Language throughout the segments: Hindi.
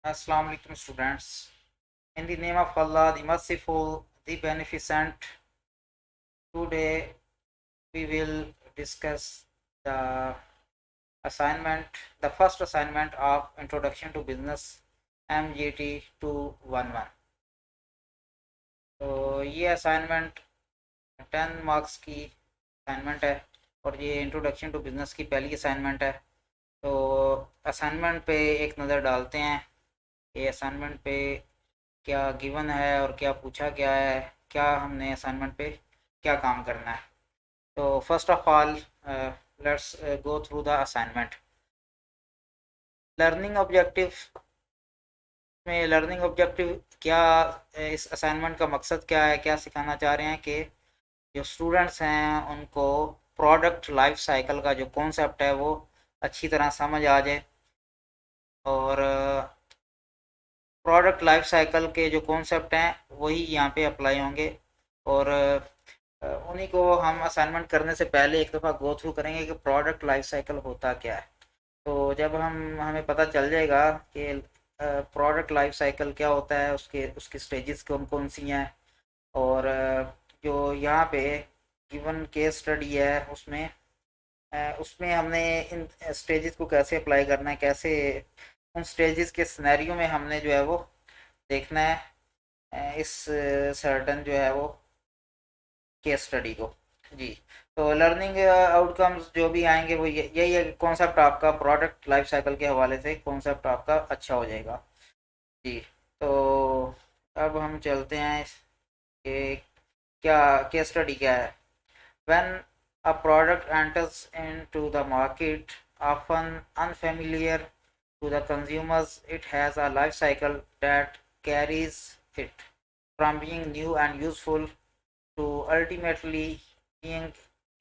Assalamu alaikum students. In the name of Allah, the Merciful, the Beneficent, today we will discuss the assignment, the first assignment of Introduction to Business MGT 211. तो ये असाइनमेंट 10 मार्क्स की असाइनमेंट है और ये इंट्रोडक्शन टू बिज़नेस की पहली असाइनमेंट है। तो असाइनमेंट पे एक नज़र डालते हैं। ये असाइनमेंट पे क्या गिवन है और क्या पूछा गया है, क्या हमने असाइनमेंट पे क्या काम करना है। तो first of all let's go through the assignment. Learning objective में लर्निंग ऑब्जेक्टिव क्या, इस असाइनमेंट का मकसद क्या है, क्या सिखाना चाह रहे हैं कि जो स्टूडेंट्स हैं उनको प्रोडक्ट लाइफ साइकिल का जो कॉन्सेप्ट है वो अच्छी तरह समझ आ जाए और प्रोडक्ट लाइफ साइकिल के जो कॉन्सेप्ट हैं वही यहाँ पे अप्लाई होंगे। और उन्हीं को हम असाइनमेंट करने से पहले एक दफ़ा गो थ्रू करेंगे कि प्रोडक्ट लाइफ साइकिल होता क्या है। तो जब हमें पता चल जाएगा कि प्रोडक्ट लाइफ साइकिल क्या होता है, उसके उसकी स्टेजेस कौन कौन सी हैं और जो यहाँ पे गिवन केस स्टडी है उसमें हमने इन स्टेजेस को कैसे अप्लाई करना है, कैसे उन स्टेजेस के सिनेरियो में हमने जो है वो देखना है इस सर्टन जो है वो केस स्टडी को। जी, तो लर्निंग आउटकम्स जो भी आएंगे वो यही है कि कॉन्सेप्ट आपका प्रोडक्ट लाइफ साइकिल के हवाले से कॉन्सेप्ट आपका अच्छा हो जाएगा। जी, तो अब हम चलते हैं कि क्या केस स्टडी क्या है। When a product enters into the market often unfamiliar to the consumers, it has a life cycle that carries it from being new and useful to ultimately being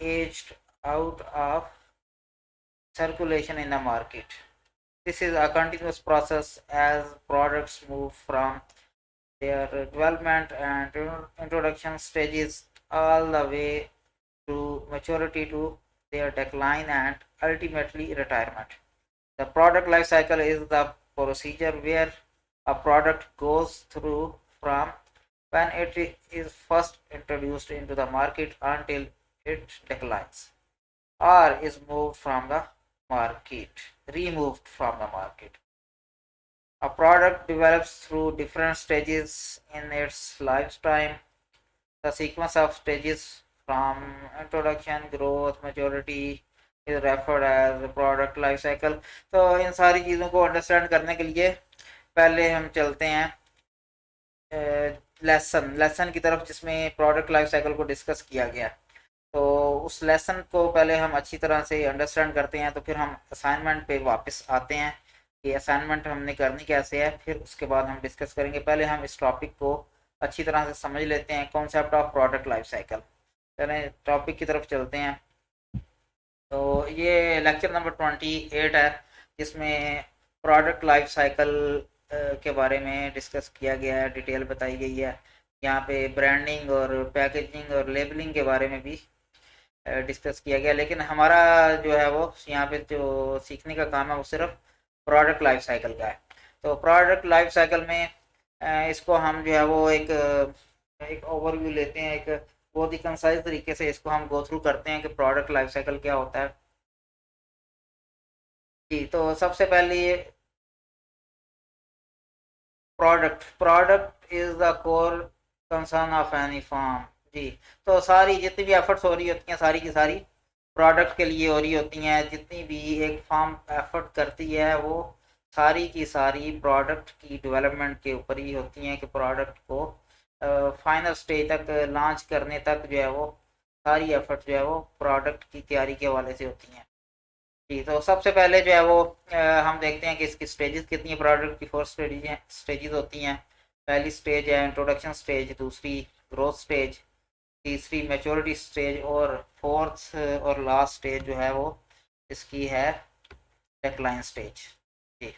aged out of circulation in the market. This is a continuous process as products move from their development and introduction stages all the way to maturity to their decline and ultimately retirement. The product life cycle is the procedure where a product goes through from when it is first introduced into the market until it declines or is moved from the market, removed from the market. A product develops through different stages in its lifetime. The sequence of stages from introduction, growth, maturity is referred as the product life cycle. तो इन सारी चीज़ों को अंडरस्टैंड करने के लिए पहले हम चलते हैं लेसन की तरफ जिसमें प्रोडक्ट लाइफ साइकिल को डिस्कस किया गया। तो उस लेसन को पहले हम अच्छी तरह से अंडरस्टैंड करते हैं, तो फिर हम असाइनमेंट पे वापस आते हैं कि असाइनमेंट हमने करनी कैसे है, फिर उसके बाद हम डिस्कस करेंगे। पहले हम इस टॉपिक को अच्छी तरह से समझ लेते हैं, concept of product life cycle. चलें टॉपिक की तरफ चलते हैं। तो ये लेक्चर नंबर 28 है जिसमें प्रोडक्ट लाइफ साइकिल के बारे में डिस्कस किया गया है, डिटेल बताई गई है। यहाँ पे ब्रांडिंग और पैकेजिंग और लेबलिंग के बारे में भी डिस्कस किया गया, लेकिन हमारा जो है वो यहाँ पे जो सीखने का काम है वो सिर्फ प्रोडक्ट लाइफ साइकिल का है। तो प्रोडक्ट लाइफ साइकिल में इसको हम जो है वो एक ओवरव्यू लेते हैं, एक बहुत ही कंसाइज तरीके से इसको हम गो थ्रू करते हैं कि प्रोडक्ट लाइफ साइकिल क्या होता है। जी, तो सबसे पहले ये product is the core concern of any firm. जी, तो सारी जितनी भी एफर्ट्स हो रही होती हैं सारी की सारी प्रोडक्ट के लिए हो रही होती हैं। जितनी भी एक फर्म एफर्ट करती है वो सारी की सारी प्रोडक्ट की डेवलपमेंट के ऊपर ही होती हैं कि प्रोडक्ट को फाइनल स्टेज तक लॉन्च करने तक जो है वो सारी एफर्ट जो है वो प्रोडक्ट की तैयारी के हवाले से होती हैं। जी, तो सबसे पहले जो है वो हम देखते हैं कि इसकी स्टेजेस कितनी है। प्रोडक्ट की 4 स्टेजेस होती हैं। पहली स्टेज है इंट्रोडक्शन स्टेज, दूसरी ग्रोथ स्टेज, तीसरी मैच्योरिटी स्टेज और फोर्थ और लास्ट स्टेज जो है वो इसकी है डेक्लाइन स्टेज। जी,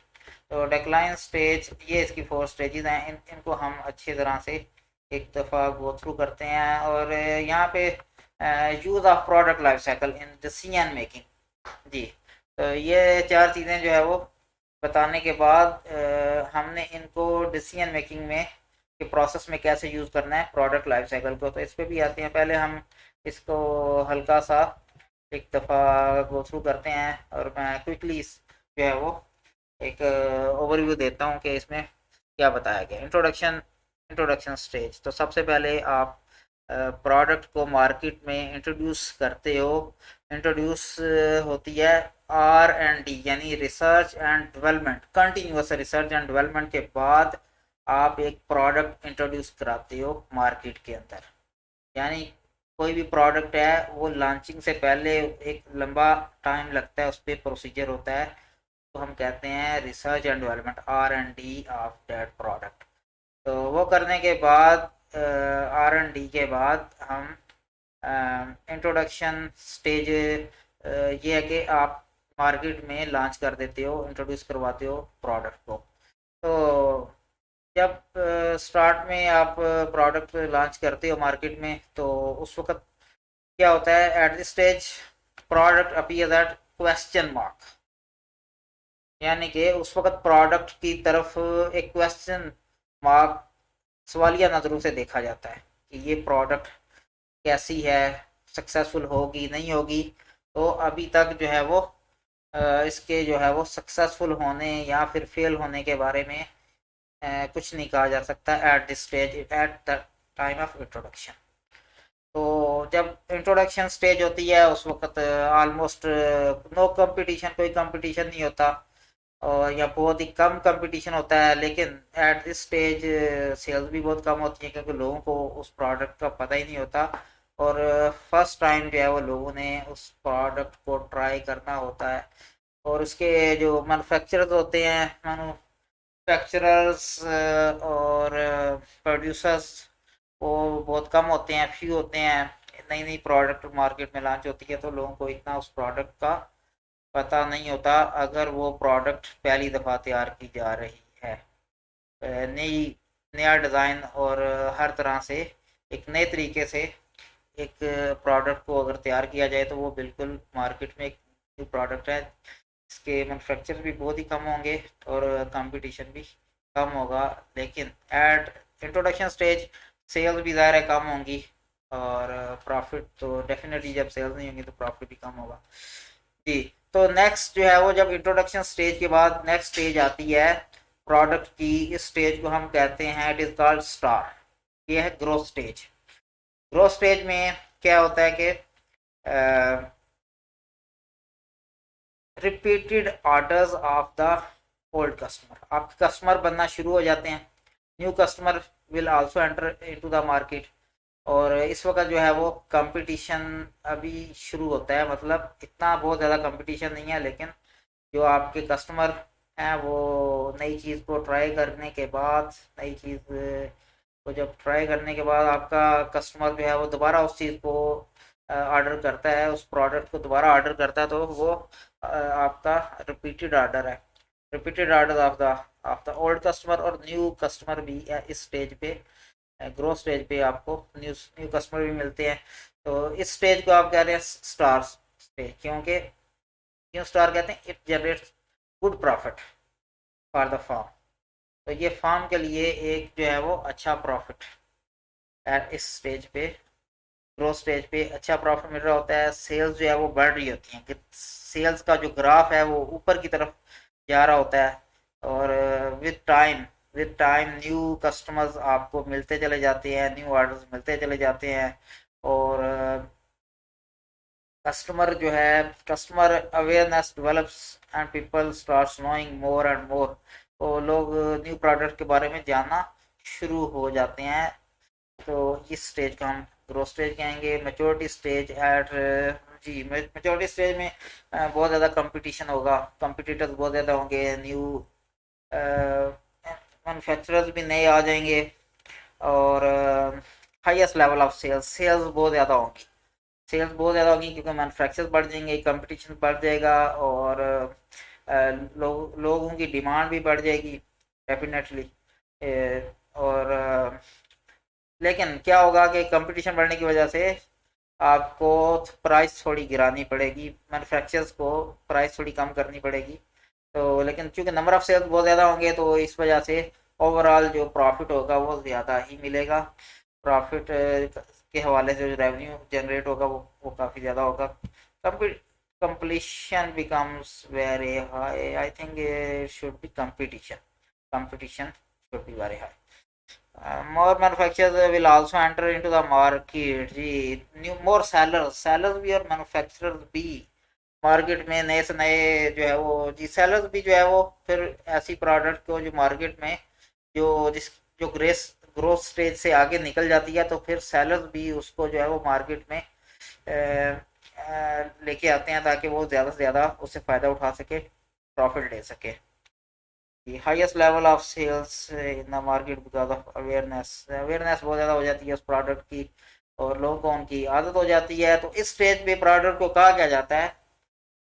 तो डेक्लाइन स्टेज ये इसकी 4 स्टेजेस हैं। इनको हम अच्छी तरह से एक दफ़ा गो थ्रू करते हैं। और यहाँ पे use of product life cycle in decision making. जी, तो ये 4 चीज़ें जो है वो बताने के बाद हमने इनको डिसीजन मेकिंग में के प्रोसेस में कैसे यूज़ करना है प्रोडक्ट लाइफ साइकिल को, तो इस पे भी आते हैं। पहले हम इसको हल्का सा एक दफ़ा गो थ्रू करते हैं और मैं क्विकली जो है वो एक ओवरव्यू देता हूँ कि इसमें क्या बताया गया। Introduction, introduction stage. तो सबसे पहले आप प्रोडक्ट को मार्केट में इंट्रोड्यूस करते हो। इंट्रोड्यूस होती है R&D यानी research and development, continuous research and development के बाद आप एक प्रोडक्ट इंट्रोड्यूस कराते हो मार्केट के अंदर। यानी कोई भी प्रोडक्ट है वो लॉन्चिंग से पहले एक लंबा टाइम लगता है, उस पर प्रोसीजर होता है, तो हम कहते हैं research and development, R&D of that product. तो वो करने के बाद R&D के बाद हम इंट्रोडक्शन स्टेज ये है कि आप मार्केट में लॉन्च कर देते हो, इंट्रोड्यूस करवाते हो प्रोडक्ट को। तो जब स्टार्ट में आप प्रोडक्ट लॉन्च करते हो मार्केट में, तो उस वक्त क्या होता है, eight this stage product appear that question mark, यानी कि उस वक्त प्रोडक्ट की तरफ एक क्वेश्चन मार्क, सवालिया नज़रों से देखा जाता है कि ये प्रोडक्ट कैसी है, सक्सेसफुल होगी नहीं होगी। तो अभी तक जो है वो इसके जो है वो सक्सेसफुल होने या फिर फेल होने के बारे में कुछ नहीं कहा जा सकता eight this stage, at the time of introduction. तो जब इंट्रोडक्शन स्टेज होती है उस वक्त ऑलमोस्ट नो कंपटीशन, कोई कंपटीशन नहीं होता, और या बहुत ही कम कंपटीशन होता है। लेकिन एट दिस स्टेज सेल्स भी बहुत कम होती है क्योंकि लोगों को उस प्रोडक्ट का पता ही नहीं होता, और फर्स्ट टाइम जो है वो लोगों ने उस प्रोडक्ट को ट्राई करना होता है। और उसके जो मैन्युफैक्चरर्स होते हैं, मैन्युफैक्चरर्स और प्रोड्यूसर्स, वो बहुत कम होते हैं, फ्यू होते हैं। नई नई प्रोडक्ट मार्केट में लॉन्च होती है तो लोगों को इतना उस प्रोडक्ट का पता नहीं होता, अगर वो प्रोडक्ट पहली दफ़ा तैयार की जा रही है। नई, नया डिज़ाइन और हर तरह से एक नए तरीके से एक प्रोडक्ट को अगर तैयार किया जाए तो वो बिल्कुल मार्केट में एक न्यू प्रोडक्ट है। इसके मैन्युफैक्चर भी बहुत ही कम होंगे और कंपटीशन भी कम होगा। लेकिन एट इंट्रोडक्शन स्टेज सेल्स भी ज़ाहिर है कम होंगी, और प्रॉफिट तो डेफिनेटली, जब सेल्स नहीं होंगी तो प्रॉफिट भी कम होगा जी। तो नेक्स्ट जो है वो, जब इंट्रोडक्शन स्टेज के बाद नेक्स्ट स्टेज आती है प्रोडक्ट की, इस स्टेज को हम कहते हैं, इट इज़ कॉल्ड स्टार। ये है ग्रोथ स्टेज। ग्रोथ स्टेज में क्या होता है कि repeated orders of the old customer, आपके कस्टमर बनना शुरू हो जाते हैं, new customer will also enter into the market. और इस वक्त जो है वो कंपटीशन अभी शुरू होता है, मतलब इतना बहुत ज़्यादा कंपटीशन नहीं है, लेकिन जो आपके कस्टमर हैं वो नई चीज़ को ट्राई करने के बाद, नई चीज़ को जब ट्राई करने के बाद आपका कस्टमर जो है वो दोबारा उस चीज़ को ऑर्डर करता है, उस प्रोडक्ट को दोबारा ऑर्डर करता है, तो वो आपका रिपीटेड ऑर्डर है। Repeated order of the old customer और न्यू कस्टमर भी इस स्टेज पे, ग्रोथ स्टेज पे आपको न्यू न्यू कस्टमर भी मिलते हैं। तो इस स्टेज को आप कह रहे हैं स्टार स्टेज, क्योंकि क्यों स्टार कहते हैं, it generates good profit for the firm. तो ये फार्म के लिए एक जो है वो अच्छा प्रॉफिट है इस स्टेज पे, ग्रोथ स्टेज पे अच्छा प्रॉफिट मिल रहा होता है। सेल्स जो है वो बढ़ रही होती हैं, सेल्स का जो ग्राफ है वो ऊपर की तरफ जा रहा होता है, और विद टाइम न्यू कस्टमर्स आपको मिलते चले जाते हैं, न्यू ऑर्डर्स मिलते चले जाते हैं, और कस्टमर जो है, customer awareness develops and people starts knowing more and more. तो लोग न्यू प्रोडक्ट के बारे में जानना शुरू हो जाते हैं। तो इस स्टेज का हम ग्रोथ स्टेज कहेंगे। मैच्योरिटी स्टेज एट, जी मैच्योरिटी स्टेज में बहुत ज़्यादा कंपटीशन होगा, कंपिटिटर्स बहुत ज़्यादा होंगे, न्यू मैन्युफैक्चरर्स भी नए आ जाएंगे, और highest level of sales, sales बहुत ज़्यादा होंगी, सेल्स बहुत ज़्यादा होगी क्योंकि मैन्युफैक्चर बढ़ जाएंगे, कंपटीशन बढ़ जाएगा, और लोगों की डिमांड भी बढ़ जाएगी डेफिनेटली। और लेकिन क्या होगा कि कंपटीशन बढ़ने की वजह से आपको प्राइस थोड़ी गिरानी पड़ेगी, मैन्युफैक्चरर्स को प्राइस थोड़ी कम करनी पड़ेगी। तो लेकिन चूंकि नंबर ऑफ सेल्स बहुत ज़्यादा होंगे तो इस वजह से ओवरऑल जो प्रॉफिट होगा वो ज़्यादा ही मिलेगा। प्रॉफिट के हवाले से जो रेवेन्यू जनरेट होगा वो काफ़ी ज़्यादा होगा। competition becomes very high. I think it should be competition. Competition should be very high. More manufacturers will also enter into the market. Ji more sellers भी और manufacturers भी मार्केट में नए से नए जो है वो जी सेलर्स भी जो है वो फिर ऐसी प्रोडक्ट को जो मार्केट में जो जिस जो ग्रोथ स्टेज से आगे निकल जाती है तो फिर सेलर्स भी उसको जो है वो मार्केट में लेके आते हैं ताकि वो ज़्यादा से ज़्यादा उससे फ़ायदा उठा सके, प्रॉफिट ले सके। the highest level of sales in the market because of awareness बहुत ज़्यादा हो जाती है उस प्रोडक्ट की और लोगों को उनकी आदत हो जाती है। तो इस स्टेज पे प्रोडक्ट को कहा क्या जाता है,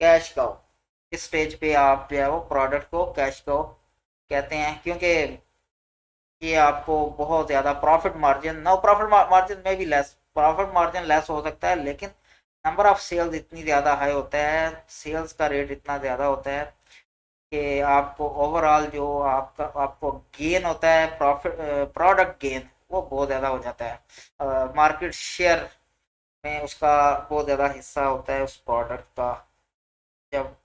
कैश काउ। इस स्टेज पे आप जो है वो प्रोडक्ट को कैश काउ कहते हैं, क्योंकि ये आपको बहुत ज़्यादा profit margin no profit margin में भी लेस प्रॉफिट मार्जिन लेस हो सकता है, लेकिन नंबर ऑफ सेल्स इतनी ज़्यादा हाई होता है, सेल्स का रेट इतना ज़्यादा होता है कि आपको ओवरऑल जो आपको गेन होता है, प्रॉफिट प्रोडक्ट गेन वो बहुत ज़्यादा हो जाता है। मार्केट शेयर में उसका बहुत ज़्यादा हिस्सा होता है उस प्रोडक्ट का जब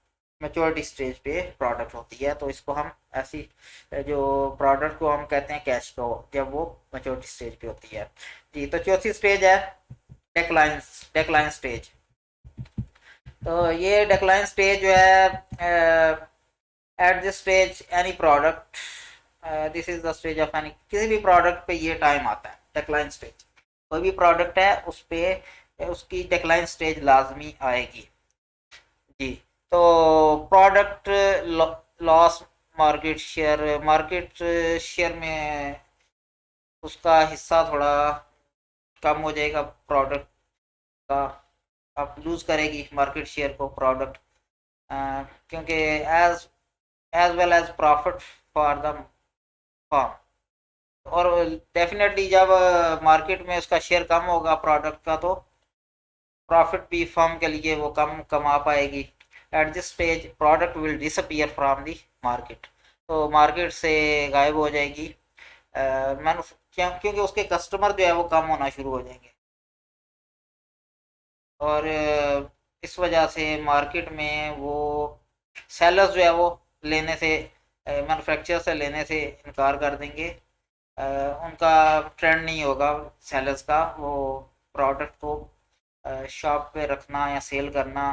मेच्योरिटी स्टेज पे प्रोडक्ट होती है। तो इसको हम ऐसी जो प्रोडक्ट को हम कहते हैं कैश को जब वो मेच्योरिटी स्टेज पे होती है। जी तो चौथी स्टेज है डेक्लाइन स्टेज। तो ये डेक्लाइन स्टेज जो है eight this stage any product this is the stage of any किसी भी प्रोडक्ट पे ये टाइम आता है डेक्लाइन स्टेज। कोई भी प्रोडक्ट है उस पे उसकी डेक्लाइन स्टेज लाजमी आएगी। जी तो प्रोडक्ट लॉस मार्केट शेयर में उसका हिस्सा थोड़ा कम हो जाएगा प्रोडक्ट का, आप लूज करेगी मार्केट शेयर को प्रोडक्ट, क्योंकि as as well as profit for the firm. और डेफिनेटली जब मार्केट में उसका शेयर कम होगा प्रोडक्ट का तो प्रॉफिट भी फर्म के लिए वो कम कमा पाएगी। Eight this stage product will disappear from the market. तो मार्केट से गायब हो जाएगी क्योंकि उसके कस्टमर जो है वो कम होना शुरू हो जाएंगे और इस वजह से मार्केट में वो सेलर्स जो है वो लेने से मैन्युफैक्चरर से लेने से इनकार कर देंगे। उनका ट्रेंड नहीं होगा सेलर्स का वो प्रोडक्ट को शॉप पे रखना या सेल करना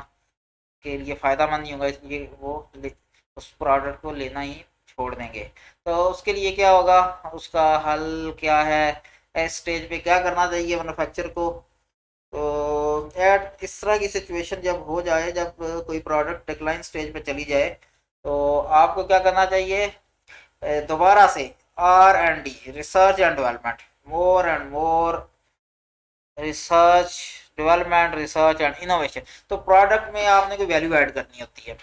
के लिए फ़ायदा मंद नहीं होगा, इसलिए वो उस प्रोडक्ट को लेना ही छोड़ देंगे। तो उसके लिए क्या होगा, उसका हल क्या है, इस स्टेज पे क्या करना चाहिए मैन्युफैक्चर को। तो एट इस तरह की सिचुएशन जब हो जाए, जब कोई प्रोडक्ट डिक्लाइन स्टेज पे चली जाए तो आपको क्या करना चाहिए, दोबारा से R&D research and development, more and more research development research and innovation. तो प्रोडक्ट में आपने कोई वैल्यू ऐड करनी होती है।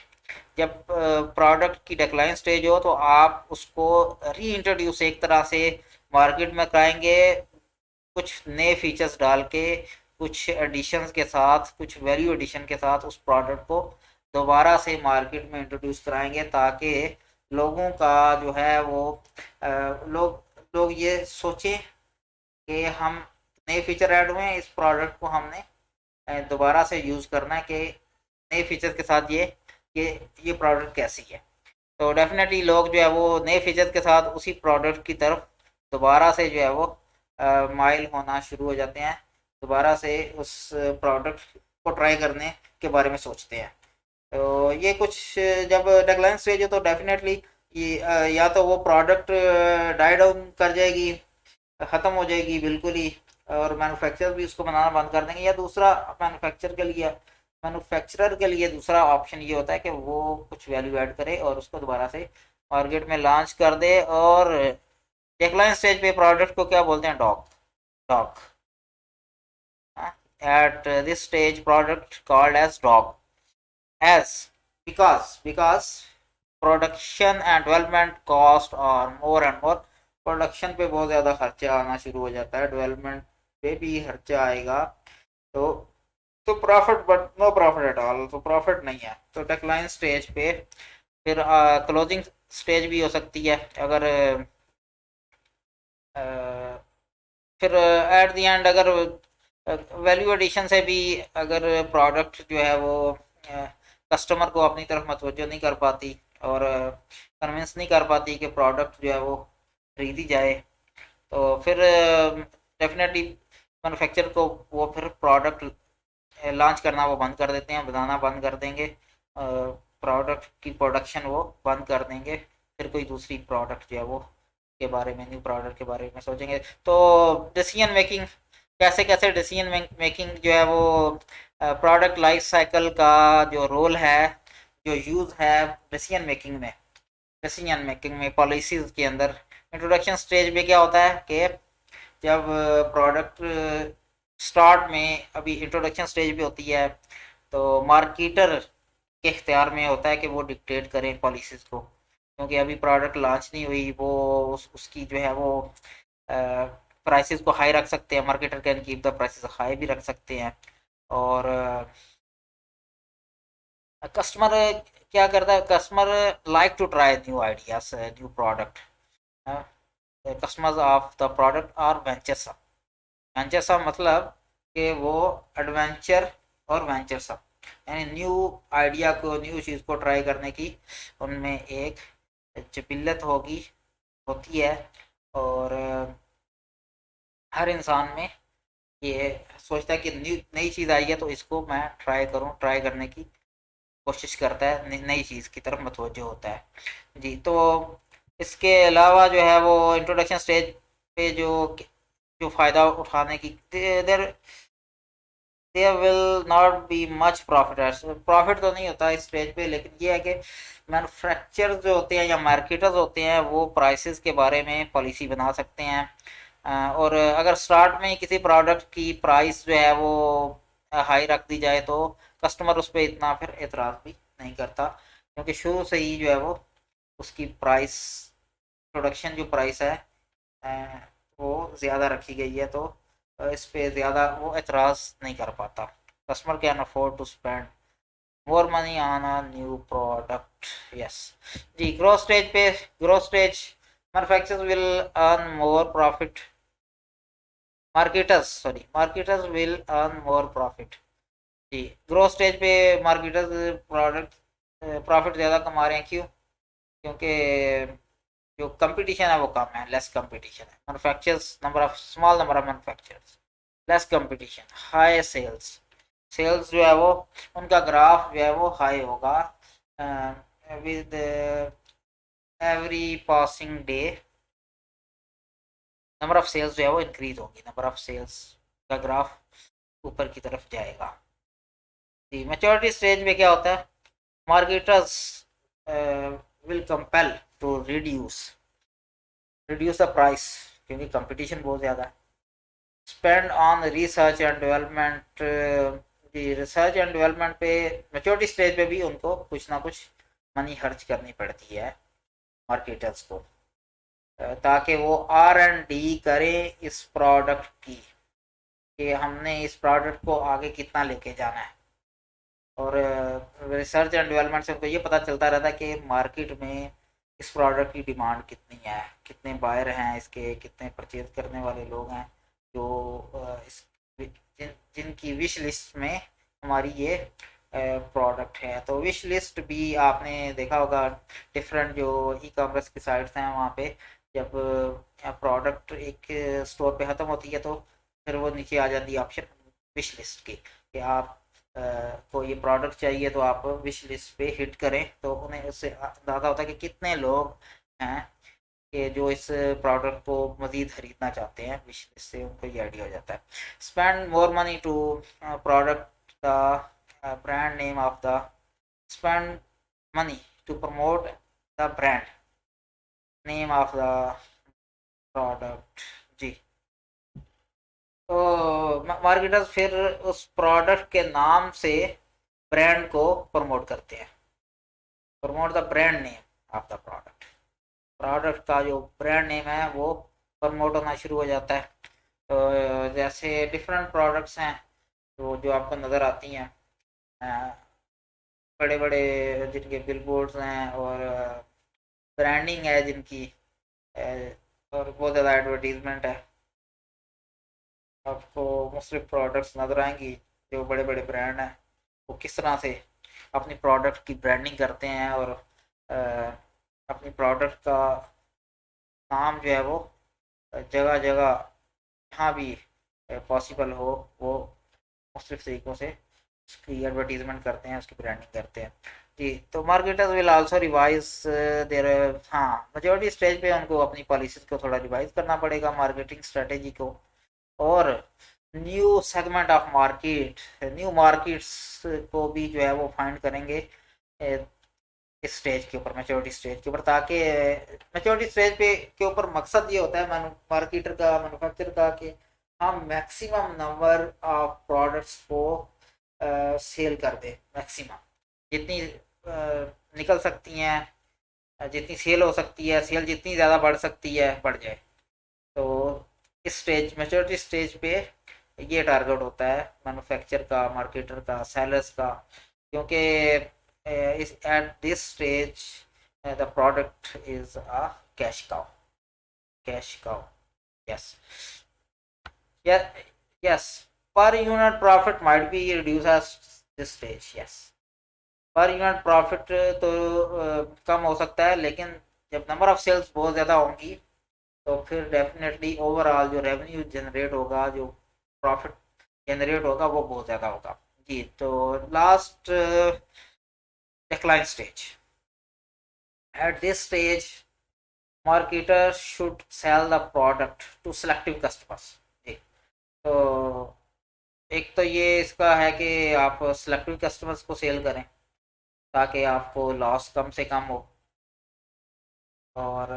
जब प्रोडक्ट की डिक्लाइन स्टेज हो तो आप उसको री इंट्रोड्यूस एक तरह से मार्केट में कराएंगे, कुछ नए फीचर्स डाल के, कुछ एडिशंस के साथ, कुछ वैल्यू एडिशन के साथ उस प्रोडक्ट को दोबारा से मार्केट में इंट्रोड्यूस कराएंगे ताकि लोगों का जो है वो लोग ये सोचें कि हम नए फीचर ऐड हुए हैं, इस प्रोडक्ट को हमने दोबारा से यूज़ करना है कि नए फीचर के साथ ये ये प्रोडक्ट कैसी है। तो डेफिनेटली लोग जो है वो नए फीचर के साथ उसी प्रोडक्ट की तरफ दोबारा से जो है वो माइल होना शुरू हो जाते हैं, दोबारा से उस प्रोडक्ट को ट्राई करने के बारे में सोचते हैं। तो ये कुछ जब डेडलाइन स्टेज है तो डेफिनेटली ये या तो वो प्रोडक्ट डाई डाउन कर जाएगी, ख़त्म हो जाएगी बिल्कुल ही, और मैन्युफैक्चरर भी उसको बनाना बंद कर देंगे। या दूसरा मैन्युफैक्चरर के लिए दूसरा ऑप्शन ये होता है कि वो कुछ वैल्यू ऐड करे और उसको दोबारा से मार्केट में लॉन्च कर दे। और डेक्लाइन स्टेज पे प्रोडक्ट को क्या बोलते हैं, dog dog at this stage product called as dog as because production and development cost और मोर एंड मोर। प्रोडक्शन पे बहुत ज़्यादा खर्चा आना शुरू हो जाता है, डेवलपमेंट पे भी खर्चा आएगा, तो profit but no profit at all, तो प्रॉफिट नहीं है। तो डिक्लाइन स्टेज पे फिर क्लोजिंग स्टेज भी हो सकती है अगर अ, फिर एट द एंड अगर वैल्यू एडिशन से भी अगर प्रोडक्ट जो है वो कस्टमर को अपनी तरफ मतवज्जो नहीं कर पाती और कन्विंस नहीं कर पाती कि प्रोडक्ट जो है वो खरीदी जाए, तो फिर डेफिनेटली मैन्युफैक्चर को वो फिर प्रोडक्ट लॉन्च करना वो बंद कर देते हैं, बनाना बंद कर देंगे, प्रोडक्ट की प्रोडक्शन वो बंद कर देंगे। फिर कोई दूसरी प्रोडक्ट जो है वो के बारे में, न्यू प्रोडक्ट के बारे में सोचेंगे। तो डिसीजन मेकिंग, कैसे कैसे डिसीजन मेकिंग जो है वो प्रोडक्ट लाइफ साइकिल का जो रोल है, जो यूज़ है डिसीजन मेकिंग में पॉलिसीज के अंदर। इंट्रोडक्शन स्टेज में क्या होता है कि जब प्रोडक्ट स्टार्ट में अभी इंट्रोडक्शन स्टेज पे होती है, तो मार्केटर के इख्तियार में होता है कि वो डिक्टेट करें पॉलिसीज़ को, क्योंकि अभी प्रोडक्ट लॉन्च नहीं हुई। वो उसकी जो है वो प्राइसेस को हाई रख सकते हैं, marketer can keep the prices high भी रख सकते हैं। और कस्टमर क्या करता है, customer like to try new ideas, new product. Customers of the product are venturesome. Venturesome मतलब कि वो एडवेंचर और वेंचरसम, यानी न्यू आइडिया को, न्यू चीज़ को ट्राई करने की उनमें एक जिबिल्लत होती है। और हर इंसान में ये सोचता है कि नई चीज़ आई है तो इसको मैं ट्राई करूं, ट्राई करने की कोशिश करता है, नई चीज़ की तरफ मुतवज्जो होता है। जी, तो इसके अलावा जो है वो इंट्रोडक्शन स्टेज पे जो जो फ़ायदा उठाने की, देर there will not be much profit. Profit तो नहीं होता इस स्टेज पे, लेकिन ये है कि मैन्युफैक्चर जो होते हैं या मार्केटर्स होते हैं वो प्राइसेस के बारे में पॉलिसी बना सकते हैं। और अगर स्टार्ट में किसी प्रोडक्ट की प्राइस जो है वो हाई रख दी जाए तो कस्टमर उस पर इतना फिर एतराज़ भी नहीं करता, क्योंकि शुरू से ही जो है वो उसकी प्राइस, प्रोडक्शन जो प्राइस है वो ज़्यादा रखी गई है, तो इस पे ज़्यादा वो एतराज़ नहीं कर पाता। Customer can afford to spend more money on a new product. Yes जी। Growth stage manufacturers will earn more profit, marketers will earn more profit. जी, ग्रोथ स्टेज पे मार्केटर्स प्रोडक्ट प्रॉफिट ज़्यादा कमा रहे हैं। क्यों? क्योंकि जो कंपटीशन है वो कम है, लेस कंपटीशन है। Manufacturers, number of manufacturers, less competition, high sales. Sales जो है वो, उनका ग्राफ जो है वो हाई होगा with every passing day. Number of sales जो है वो इंक्रीज होगी, नंबर ऑफ सेल्स का ग्राफ ऊपर की तरफ जाएगा। जी, मैच्योरिटी स्टेज में क्या होता है, marketers will compel to reduce the price, क्योंकि कंपटीशन बहुत ज़्यादा है। Spend on research and development, जी रिसर्च एंड डेवलपमेंट पे मैच्योरिटी स्टेज पे भी उनको कुछ ना कुछ मनी खर्च करनी पड़ती है मार्केटर्स को, ताकि वो R&D करें इस प्रोडक्ट की, कि हमने इस प्रोडक्ट को आगे कितना लेके जाना है। और रिसर्च एंड डेवलपमेंट से उनको ये पता चलता रहता है कि मार्केट में इस प्रोडक्ट की डिमांड कितनी है, कितने बायर हैं इसके, कितने परचेज करने वाले लोग हैं, जो इस जिनकी विश लिस्ट में हमारी ये प्रोडक्ट है। तो विश लिस्ट भी आपने देखा होगा, डिफरेंट जो ई कॉमर्स की साइट्स हैं वहाँ पे जब प्रोडक्ट एक स्टोर पे ख़त्म होती है तो फिर वो नीचे आ जाती है ऑप्शन विश लिस्ट की, कि आप को ये प्रोडक्ट चाहिए तो आप विश लिस्ट पे हिट करें, तो उन्हें उससे अंदाज़ा होता है कि कितने लोग हैं कि जो इस प्रोडक्ट को मज़ीद ख़रीदना चाहते हैं। विश लिस्ट से उनको ये आइडिया हो जाता है। Spend more money to product the brand name of the, spend money to promote the brand name of the product. जी, तो मार्केटर्स फिर उस प्रोडक्ट के नाम से ब्रांड को प्रमोट करते हैं। Promote the brand name of the product, product का जो ब्रांड नेम है वो प्रमोट होना शुरू हो जाता है। तो जैसे डिफरेंट प्रोडक्ट्स हैं तो जो आपको नज़र आती हैं, बड़े बड़े जिनके बिलबोर्ड्स हैं और ब्रांडिंग है जिनकी, और बहुत ज़्यादा एडवर्टीजमेंट है, आपको मुख्तलिफ प्रोडक्ट्स नज़र आएंगी। जो बड़े बड़े ब्रांड हैं वो किस तरह से अपनी प्रोडक्ट की ब्रांडिंग करते हैं और अपनी प्रोडक्ट का नाम जो है वो जगह जगह जहाँ भी पॉसिबल हो वो मुख्तलिफ तरीक़ों से उसकी एडवर्टीजमेंट करते हैं, उसकी ब्रांडिंग करते हैं। जी, तो marketers will also revise their, हाँ मेजोरिटी स्टेज पे उनको अपनी पॉलिसीज को थोड़ा रिवाइज करना पड़ेगा, मार्केटिंग स्ट्रेटेजी को, और new segment of market, new markets को भी जो है वो फाइंड करेंगे इस स्टेज के ऊपर, मैच्योरिटी स्टेज के ऊपर, ताकि मैच्योरिटी स्टेज पे के ऊपर मकसद ये होता है मार्केटर का, मैन्युफैक्चर का, कि हम मैक्सिमम नंबर ऑफ प्रोडक्ट्स को सेल कर दे, मैक्सिमम जितनी निकल सकती हैं, जितनी सेल हो सकती है, सेल जितनी ज़्यादा बढ़ सकती है बढ़ जाए। तो इस स्टेज, मैच्योरिटी स्टेज पे ये टारगेट होता है मैन्युफैक्चर का, मार्केटर का, सेलर्स का, क्योंकि इस eight this stage the product is a cash cow, cash cow, yes, yes, per unit profit might be reduce eight this stage, yes, per unit profit तो कम हो सकता है, लेकिन जब नंबर ऑफ सेल्स बहुत ज़्यादा होंगी तो फिर डेफिनेटली ओवरऑल जो रेवेन्यू जनरेट होगा, जो प्रॉफिट जनरेट होगा वो बहुत ज़्यादा होगा। जी, तो last decline stage, at this stage marketer should sell the product to selective customers. जी, तो एक तो ये इसका है कि आप सेलेक्टिव कस्टमर्स को सेल करें ताकि आपको लॉस कम से कम हो, और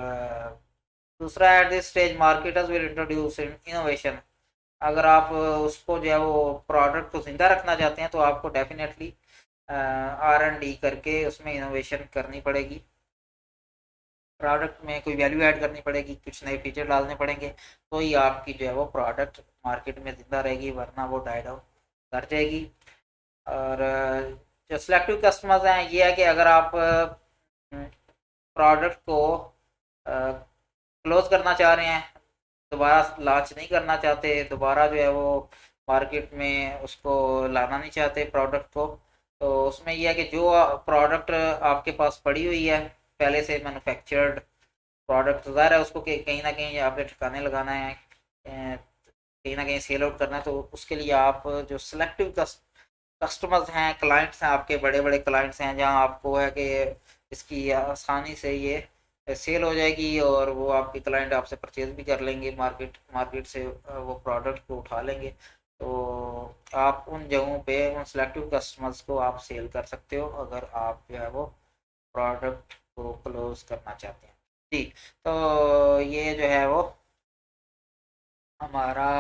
दूसरा eight this stage marketers will introduce innovation. अगर आप उसको जो है वो प्रोडक्ट को जिंदा रखना चाहते हैं तो आपको डेफिनेटली R&D करके उसमें इनोवेशन करनी पड़ेगी, प्रोडक्ट में कोई वैल्यू ऐड करनी पड़ेगी, कुछ नए फीचर डालने पड़ेंगे, तो ही आपकी जो है वो प्रोडक्ट मार्केट में जिंदा रहेगी, वरना वो डाइड आउट कर जाएगी। और जो सिलेक्टिव कस्टमर्स हैं, ये है कि अगर आप प्रोडक्ट को क्लोज करना चाह रहे हैं, दोबारा लॉन्च नहीं करना चाहते, दोबारा जो है वो मार्केट में उसको लाना नहीं चाहते प्रोडक्ट को, तो उसमें यह है कि जो प्रोडक्ट आपके पास पड़ी हुई है पहले से मैन्युफैक्चर्ड प्रोडक्ट, ज़ाहिर है उसको कहीं ना कहीं आपने ठिकाने लगाना है, कहीं ना कहीं सेल आउट करना है, तो उसके लिए आप जो सिलेक्टिव कस्टमर्स हैं, क्लाइंट्स हैं, आपके बड़े बड़े क्लाइंट्स हैं, जहां आपको है कि इसकी आसानी से ये सेल हो जाएगी और वो आपके क्लाइंट आपसे परचेज भी कर लेंगे, मार्केट मार्केट से वो प्रोडक्ट को उठा लेंगे, तो आप उन जगहों पे उन सेलेक्टिव कस्टमर्स को आप सेल कर सकते हो अगर आप जो है वो प्रोडक्ट को क्लोज करना चाहते हैं। जी, तो ये जो है वो हमारा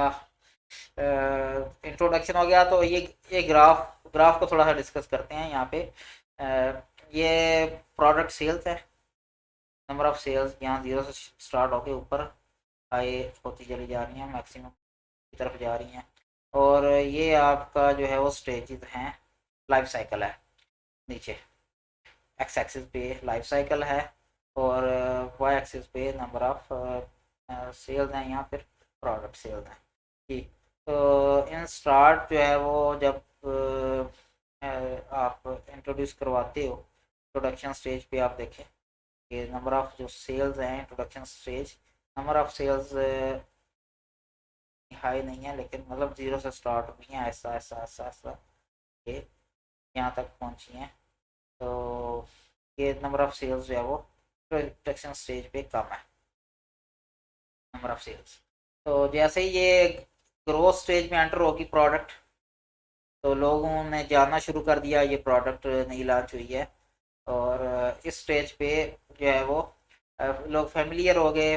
इंट्रोडक्शन हो गया। तो ये ग्राफ को थोड़ा सा डिस्कस करते हैं यहाँ पे। ये प्रोडक्ट सेल्स है, नंबर ऑफ सेल्स यहाँ 0 से स्टार्ट होके ऊपर हाई होती चली जा रही हैं, मैक्सिमम की तरफ जा रही हैं, और ये आपका जो है वो स्टेजेस हैं, लाइफ साइकिल है, नीचे एक्स एक्सिस पे लाइफ साइकिल है और वाई एक्सिस पे नंबर ऑफ सेल्स हैं, यहाँ फिर प्रोडक्ट सेल्स हैं। जी, तो इन स्टार्ट जो है वो जब आप इंट्रोड्यूस करवाते हो प्रोडक्शन स्टेज पे, आप देखें कि नंबर ऑफ जो सेल्स हैं production stage, number of sales high नहीं है, लेकिन मतलब 0 से स्टार्ट हुई हैं, ऐसा ऐसा ऐसा ऐसा ये यहाँ तक पहुँची हैं, तो ये नंबर ऑफ सेल्स जो है वो प्रोडक्शन स्टेज पे कम है, नंबर ऑफ सेल्स। तो जैसे ही ये ग्रोथ स्टेज में एंटर होगी प्रोडक्ट, तो लोगों ने जानना शुरू कर दिया ये प्रोडक्ट नई लॉन्च हुई है, और इस स्टेज पे जो है वो लोग फेमिलियर हो गए,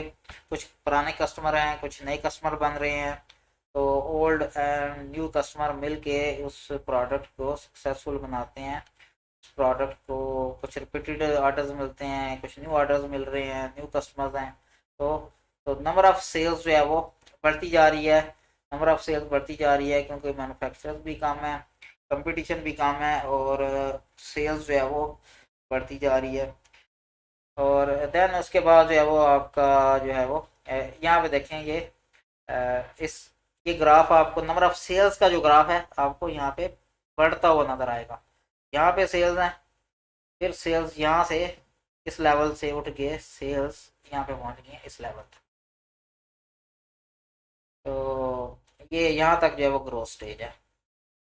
कुछ पुराने कस्टमर हैं, कुछ नए कस्टमर बन रहे हैं, तो ओल्ड एंड न्यू कस्टमर मिल के उस प्रोडक्ट को सक्सेसफुल बनाते हैं, उस प्रोडक्ट को कुछ रिपीटेड ऑर्डर्स मिलते हैं, कुछ न्यू ऑर्डर्स मिल रहे हैं, न्यू कस्टमर्स हैं, तो नंबर ऑफ सेल्स जो है वो बढ़ती जा रही है, नंबर ऑफ सेल्स बढ़ती जा रही है क्योंकि मैन्युफैक्चरर्स भी कम है, कंपटीशन भी कम है और सेल्स जो है वो बढ़ती जा रही है। और देन उसके बाद जो है वो आपका जो है वो यहाँ पे देखें ये इस ये ग्राफ आपको नंबर ऑफ सेल्स का जो ग्राफ है आपको यहाँ पे बढ़ता हुआ नजर आएगा। यहाँ पे सेल्स हैं, फिर सेल्स यहाँ से इस लेवल से उठ के सेल्स यहाँ पे पहुंच गई इस लेवल तक। तो ये यहाँ तक जो है वो ग्रोथ स्टेज है।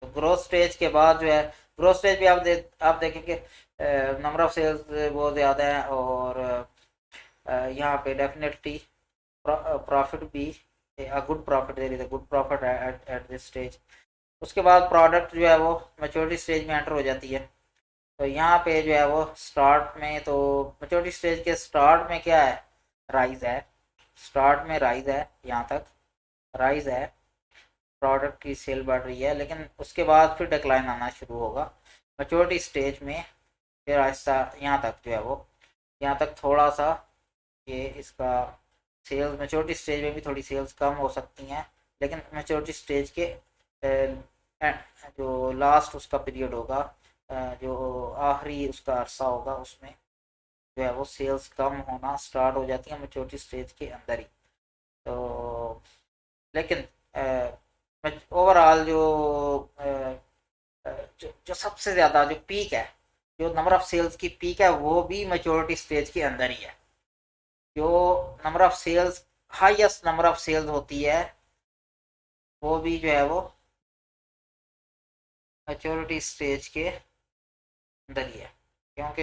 तो ग्रोथ स्टेज के बाद जो है ग्रोथ स्टेज भी आप देखेंगे नंबर ऑफ सेल्स बहुत ज़्यादा है और यहाँ पे डेफिनेटली प्रॉफिट भी good profit there is a good profit eight this stage. उसके बाद प्रोडक्ट जो है वो मैच्योरिटी स्टेज में एंटर हो जाती है। तो यहाँ पे जो है वो स्टार्ट में तो मैच्योरिटी स्टेज के स्टार्ट में क्या है, राइज है। स्टार्ट में राइज है, यहाँ तक राइज है, प्रोडक्ट की सेल बढ़ रही है, लेकिन उसके बाद फिर डिक्लाइन आना शुरू होगा मैच्योरिटी स्टेज में। फिर आहिस्ता यहाँ तक जो है वो यहाँ तक थोड़ा सा ये इसका सेल्स मैच्योरिटी स्टेज में भी थोड़ी सेल्स कम हो सकती हैं, लेकिन मैच्योरिटी स्टेज के जो लास्ट उसका पीरियड होगा, जो आखिरी उसका अरसा होगा, उसमें जो है वो सेल्स कम होना स्टार्ट हो जाती है मैच्योरिटी स्टेज के अंदर ही। तो लेकिन ओवरऑल जो सबसे ज़्यादा जो पीक है, जो नंबर ऑफ सेल्स की पीक है वो भी मैच्योरिटी स्टेज के अंदर ही है। जो number of sales highest number of sales होती है वो भी जो है वो मैच्योरिटी स्टेज के अंदर ही है, क्योंकि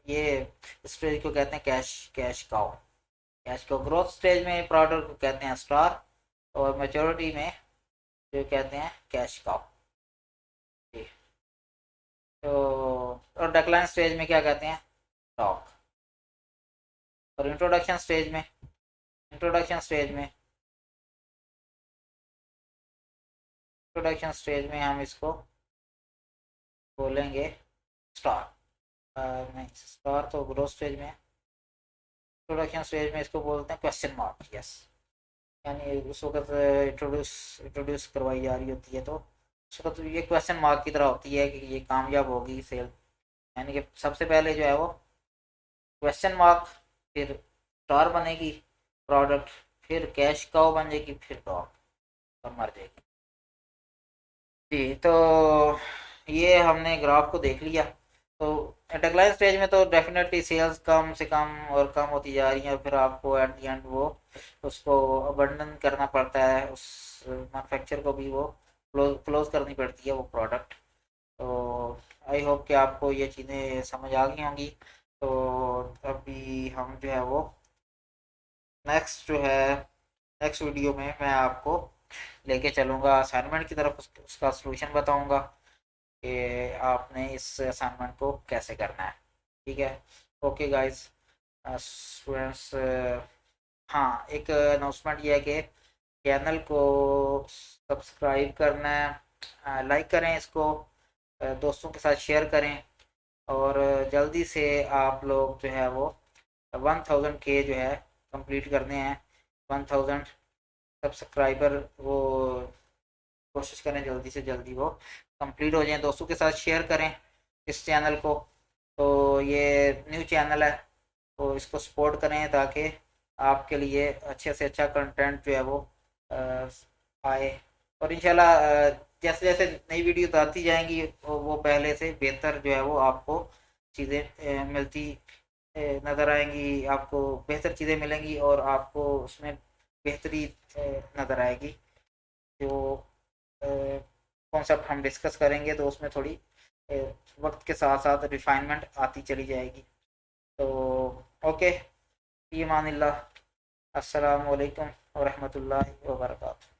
ये स्टेज को कहते हैं cash cash cow. Cash cow growth stage में प्रोडक्ट को कहते हैं स्टार, और मैच्योरिटी में जो कहते हैं कैश काउ। तो और डेक्लाइन स्टेज में क्या कहते हैं, स्टॉक। और इंट्रोडक्शन स्टेज में हम इसको बोलेंगे स्टार। नहीं, स्टार तो ग्रोथ स्टेज में। इंट्रोडक्शन स्टेज में इसको बोलते हैं क्वेश्चन मार्क। यस, यानी उस वक्त इंट्रोड्यूस करवाई जा रही होती है, तो उस वक्त ये क्वेश्चन मार्क की तरह होती है कि ये कामयाब होगी सेल। यानी कि सबसे पहले जो है वो क्वेश्चन मार्क, फिर स्टार बनेगी प्रोडक्ट, फिर कैश काउ बन जाएगी, फिर डॉग और मर जाएगी। जी, तो ये हमने ग्राफ को देख लिया। तो डेक्लाइन स्टेज में तो डेफिनेटली सेल्स कम से कम और कम होती जा रही है, फिर आपको एट द एंड वो उसको अबंडन करना पड़ता है, उस मैन्युफैक्चर को भी वो क्लोज करनी पड़ती है वो प्रोडक्ट। तो आई होप कि आपको ये चीज़ें समझ आ गई होंगी। तो अभी हम जो है वो नेक्स्ट वीडियो में मैं आपको लेके चलूँगा असाइनमेंट की तरफ, उसका सलूशन बताऊँगा कि आपने इस असाइनमेंट को कैसे करना है। ठीक है, ओके गाइस स्टूडेंट्स। हाँ, एक अनाउंसमेंट ये है कि चैनल को सब्सक्राइब करना है, लाइक करें इसको, दोस्तों के साथ शेयर करें, और जल्दी से आप लोग जो है वो 1000 के जो है कंप्लीट करने हैं। 1000 सब्सक्राइबर वो कोशिश करें जल्दी से जल्दी वो कंप्लीट हो जाए। दोस्तों के साथ शेयर करें इस चैनल को। तो ये न्यू चैनल है, तो इसको सपोर्ट करें ताकि आपके लिए अच्छे से अच्छा कंटेंट जो है वो आए। और इंशाल्लाह जैसे जैसे नई वीडियो आती जाएंगी वो पहले से बेहतर जो है वो आपको चीज़ें मिलती नज़र आएंगी, आपको बेहतर चीज़ें मिलेंगी और आपको उसमें बेहतरी नज़र आएगी। जो कॉन्सेप्ट हम डिस्कस करेंगे तो उसमें थोड़ी वक्त के साथ साथ रिफाइनमेंट आती चली जाएगी। तो ओके, फ़ी अमानिल्लाह, अस्सलामु अलैकुम व रहमतुल्लाहि व बरकातुहू।